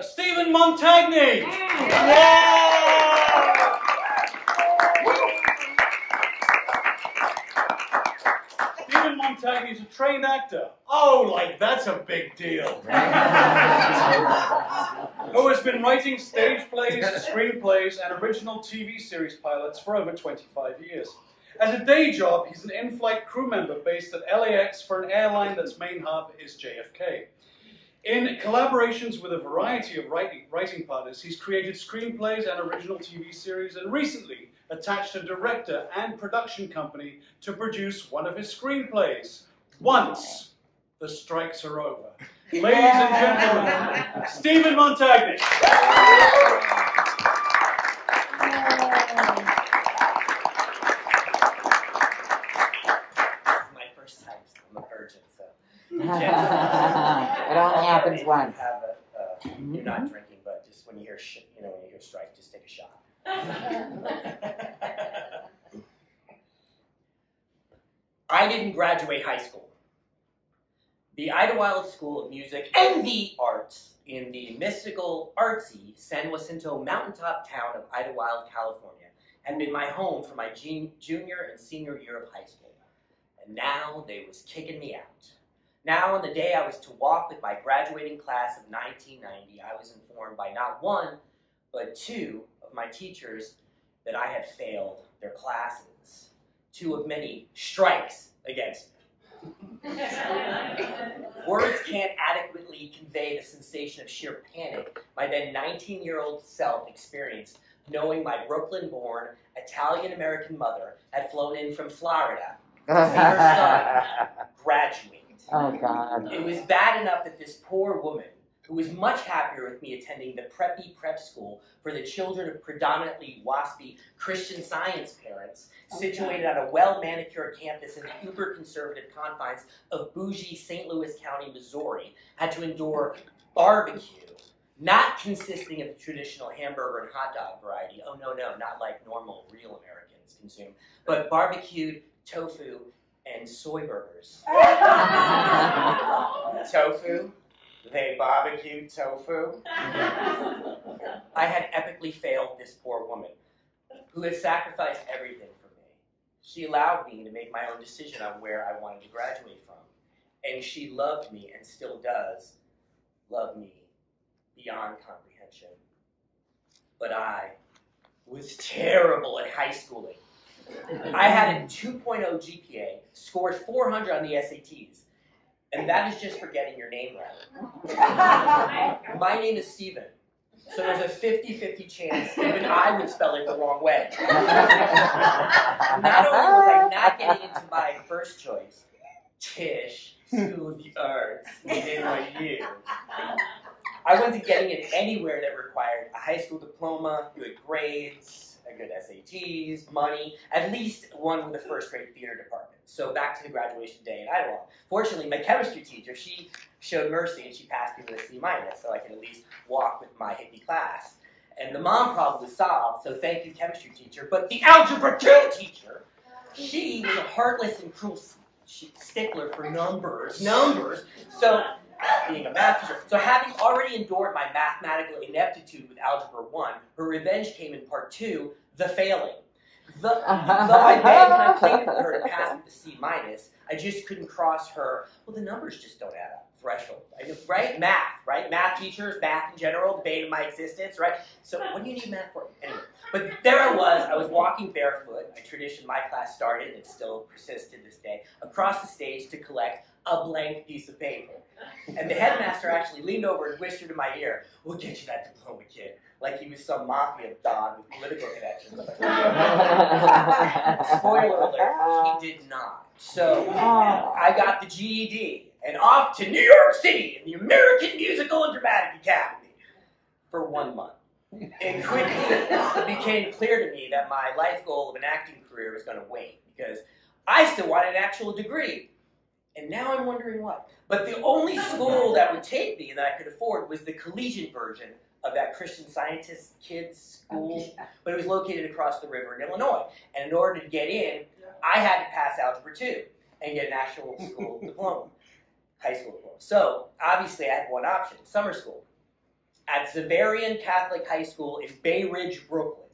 Stephen Montagny! Stephen Montagny is a trained actor. Oh, like that's a big deal. Who has been writing stage plays, screenplays, and original TV series pilots for over 25 years. As a day job, he's an in-flight crew member based at LAX for an airline that's main hub is JFK. In collaborations with a variety of writing partners, he's created screenplays and original TV series, and recently attached a director and production company to produce one of his screenplays, Once the Strikes Are Over. Ladies and gentlemen, Stephen Montagny. My first time, I'm a virgin, so. It only happens once. You're not drinking, but just when you hear when you hear strike, just take a shot. I didn't graduate high school. The Idlewild School of Music and the Arts in the mystical, artsy San Jacinto mountaintop town of Idlewild, California, had been my home for my junior and senior year of high school. And now they was kicking me out. Now, on the day I was to walk with my graduating class of 1990, I was informed by not one, but two of my teachers that I had failed their classes. Two of many strikes against me. Words can't adequately convey the sensation of sheer panic my then 19-year-old self experienced, knowing my Brooklyn-born Italian-American mother had flown in from Florida to see her son graduate. Oh, God. It was bad enough that this poor woman, who was much happier with me attending the preppy prep school for the children of predominantly waspy Christian Science parents, situated on a well-manicured campus in the uber-conservative confines of bougie St. Louis County, Missouri, had to endure barbecue, not consisting of the traditional hamburger and hot dog variety. Oh, no, not like normal, real Americans consume, but barbecued tofu and soy burgers. Tofu? They barbecue tofu? I had epically failed this poor woman, who had sacrificed everything for me. She allowed me to make my own decision on where I wanted to graduate from. And she loved me, and still does, love me beyond comprehension. But I was terrible at high schooling. I had a 2.0 GPA, scored 400 on the SATs, and that is just for getting your name right. My name is Stephen, so there's a 50-50 chance even I would spell it the wrong way. Not only was I not getting into my first choice, Tisch, School of the Arts, NYU, I wasn't getting it anywhere that required a high school diploma, good grades, a good SATs, money, at least one with a first-rate theater department. So back to the graduation day in Idaho. Fortunately, my chemistry teacher, she showed mercy and she passed me with a C-, so I could at least walk with my hippie class. And the mom problem was solved, so thank you, chemistry teacher. But the Algebra 2 teacher, she was a heartless and cruel stickler for numbers. So, being a math teacher. So having already endured my mathematical ineptitude with Algebra 1, her revenge came in part 2, the failing. Though I begged and I pleaded with her to pass with the C-, I just couldn't cross her, well, the numbers just don't add up, threshold. Right? Math, right? Math teachers, math in general, the bane of my existence, right? So what do you need math for? Anyway, but there I was walking barefoot, a tradition my class started, and it still persists to this day, across the stage to collect a blank piece of paper. And the headmaster actually leaned over and whispered in my ear, "We'll get you that diploma, kid," like he was some mafia don with political connections. Spoiler alert, he did not. So I got the GED and off to New York City and the American Musical and Dramatic Academy for 1 month. It quickly became clear to me that my life goal of an acting career was going to wait because I still wanted an actual degree. And now I'm wondering what. But the only school that would take me and that I could afford was the collegiate version of that Christian Scientist kids school, but it was located across the river in Illinois. And in order to get in, I had to pass Algebra 2 and get an actual school diploma, high school diploma. So, obviously, I had one option, summer school. at Xaverian Catholic High School in Bay Ridge, Brooklyn.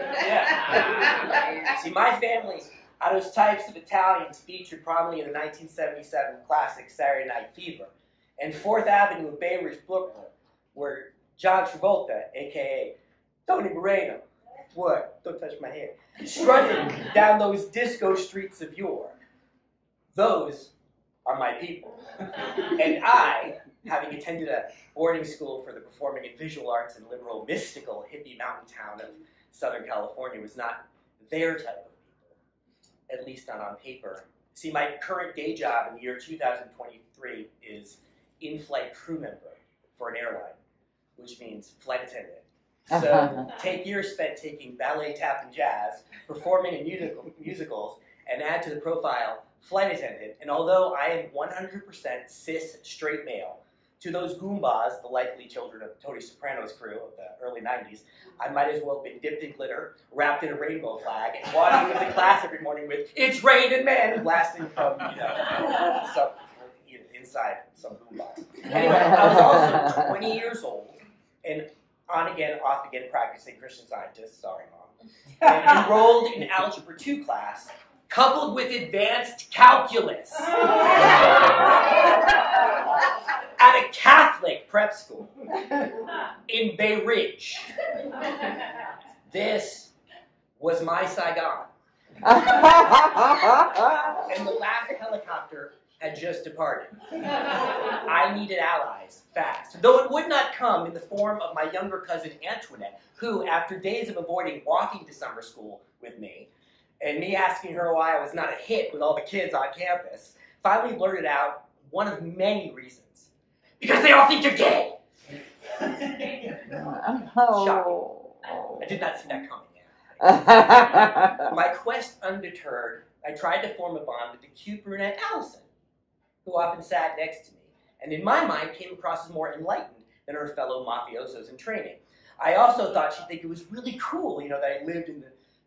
Yeah. See, my family are those types of Italians featured prominently in the 1977 classic Saturday Night Fever. And 4th Avenue in Bay Ridge, Brooklyn, where John Travolta, a.k.a. Tony Moreno, what? Don't touch my hair, strutting down those disco streets of yore. Those are my people. And I, having attended a boarding school for the performing and visual arts in liberal, mystical, hippie mountain town of Southern California, was not their type of people, at least not on paper. See, my current day job in the year 2023 is in-flight crew member for an airline, which means flight attendant. So take years spent taking ballet, tap, and jazz, performing in musicals, and add to the profile flight attendant. And although I am 100% cis straight male, to those Goombas, the likely children of Tony Soprano's crew of the early 90s, I might as well have been dipped in glitter, wrapped in a rainbow flag, and walking into class every morning with "It's raining men" blasting from, inside some Goomba. Anyway, I was also 20 years old, and on again, off again, practicing Christian Scientist, sorry mom, and enrolled in Algebra 2 class, coupled with advanced calculus at a Catholic prep school in Bay Ridge. This was my Saigon. And the last helicopter had just departed. I needed allies fast, though it would not come in the form of my younger cousin Antoinette, who, after days of avoiding walking to summer school with me, and me asking her why I was not a hit with all the kids on campus, finally blurted out one of many reasons. Because they all think you're gay! Shocking. I did not see that coming. My quest undeterred, I tried to form a bond with the cute brunette Allison, who often sat next to me, and in my mind came across as more enlightened than her fellow mafiosos in training. I also thought she'd think it was really cool, that I lived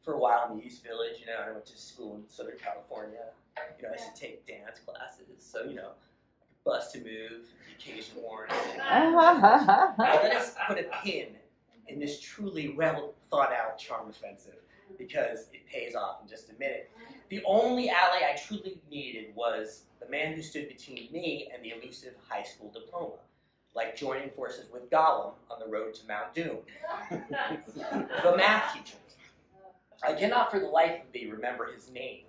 for a while in the East Village, and I went to school in Southern California. I used to take dance classes, so, bus to move, the occasional warning. Now let us put a pin in this truly well-thought-out charm offensive, because it pays off in just a minute. The only ally I truly needed was the man who stood between me and the elusive high school diploma, like joining forces with Gollum on the road to Mount Doom. The math teacher. I cannot for the life of me remember his name,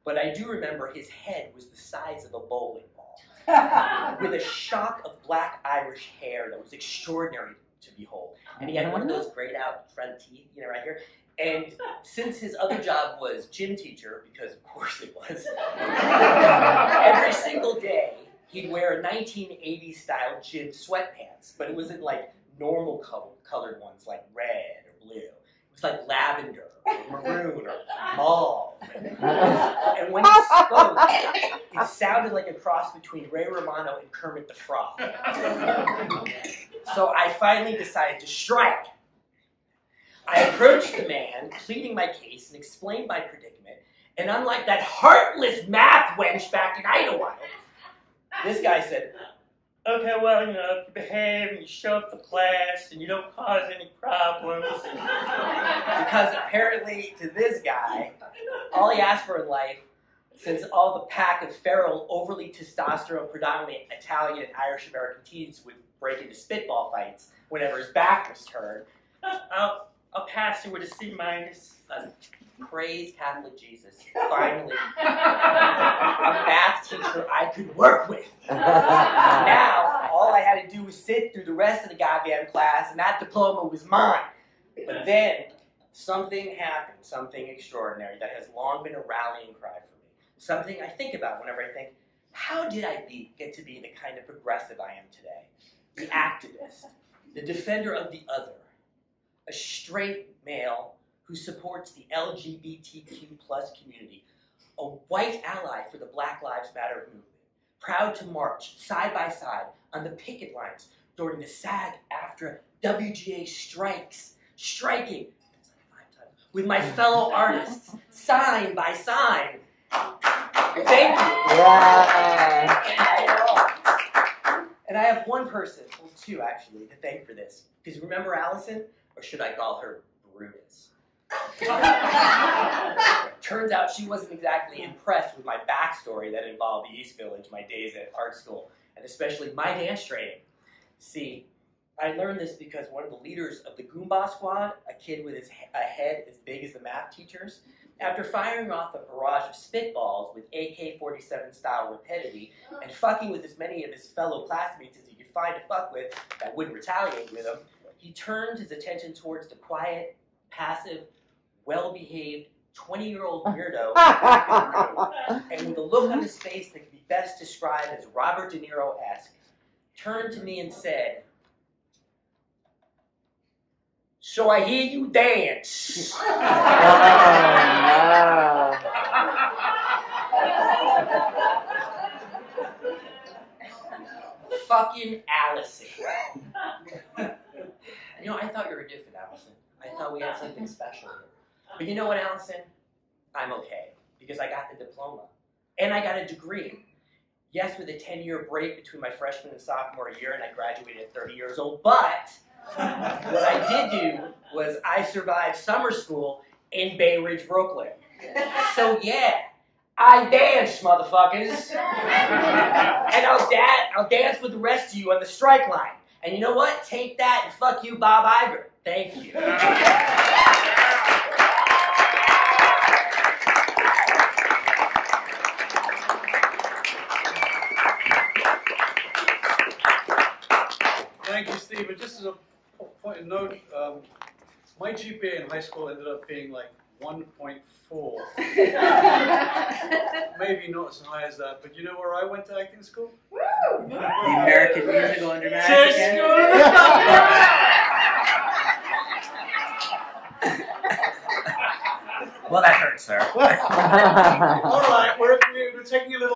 but I do remember his head was the size of a bowling ball, with a shock of black Irish hair that was extraordinary to behold. And he had one of those grayed out front teeth, right here. And since his other job was gym teacher, because of course it was, every single day he'd wear 1980s style gym sweatpants, but it wasn't like normal colored ones like red or blue. It was like lavender or maroon or mauve. And when he spoke, it sounded like a cross between Ray Romano and Kermit the Frog. So I finally decided to strike. I approached the man, pleading my case, and explained my predicament, and unlike that heartless math wench back in Idlewild, this guy said, "Okay, well, if you behave and you show up for class and you don't cause any problems." Because apparently, to this guy, all he asked for in life, since all the pack of feral, overly testosterone, predominantly Italian and Irish American teens would break into spitball fights whenever his back was turned, I'll pass you with a C-. Praise Catholic Jesus. Finally, a math teacher I could work with. Now, all I had to do was sit through the rest of the goddamn class, and that diploma was mine. But then, something happened, something extraordinary that has long been a rallying cry for me. Something I think about whenever I think, how did I get to be the kind of progressive I am today? The activist, the defender of the other, a straight male who supports the LGBTQ+ community, a white ally for the Black Lives Matter movement, proud to march side by side on the picket lines during the SAG-AFTRA WGA strikes, striking with my fellow artists, sign by sign. Thank you. Yeah. And I have one person, well, two actually, to thank for this. Because remember Allison? Or should I call her Brutus? Turns out she wasn't exactly impressed with my backstory that involved the East Village, my days at art school, and especially my dance training. See, I learned this because one of the leaders of the Goomba squad, a kid with a head as big as the math teacher's, after firing off a barrage of spitballs with AK-47 style rapidity and fucking with as many of his fellow classmates as he could find to fuck with that wouldn't retaliate with him, he turned his attention towards the quiet, passive, well-behaved, 20-year-old weirdo and with a look on his face that could be best described as Robert De Niro-esque, turned to me and said, "So I hear you dance." Fucking Allison. You know, I thought you were different, Allison. I thought we had something special here. But you know what, Allison? I'm okay. Because I got the diploma. And I got a degree. Yes, with a 10-year break between my freshman and sophomore year, and I graduated at 30 years old, but what I did do was I survived summer school in Bay Ridge, Brooklyn. So yeah, I dance, motherfuckers. And I'll dance with the rest of you on the strike line. And you know what? Take that and fuck you, Bob Iger. Thank you. Thank you, Steve. And just as a point of note, my GPA in high school ended up being like 1.4. Maybe not as high as that, but you know where I went to acting school? Woo! The American Musical and Dramatic Academy. Well, that hurts, sir. All right, we're taking a little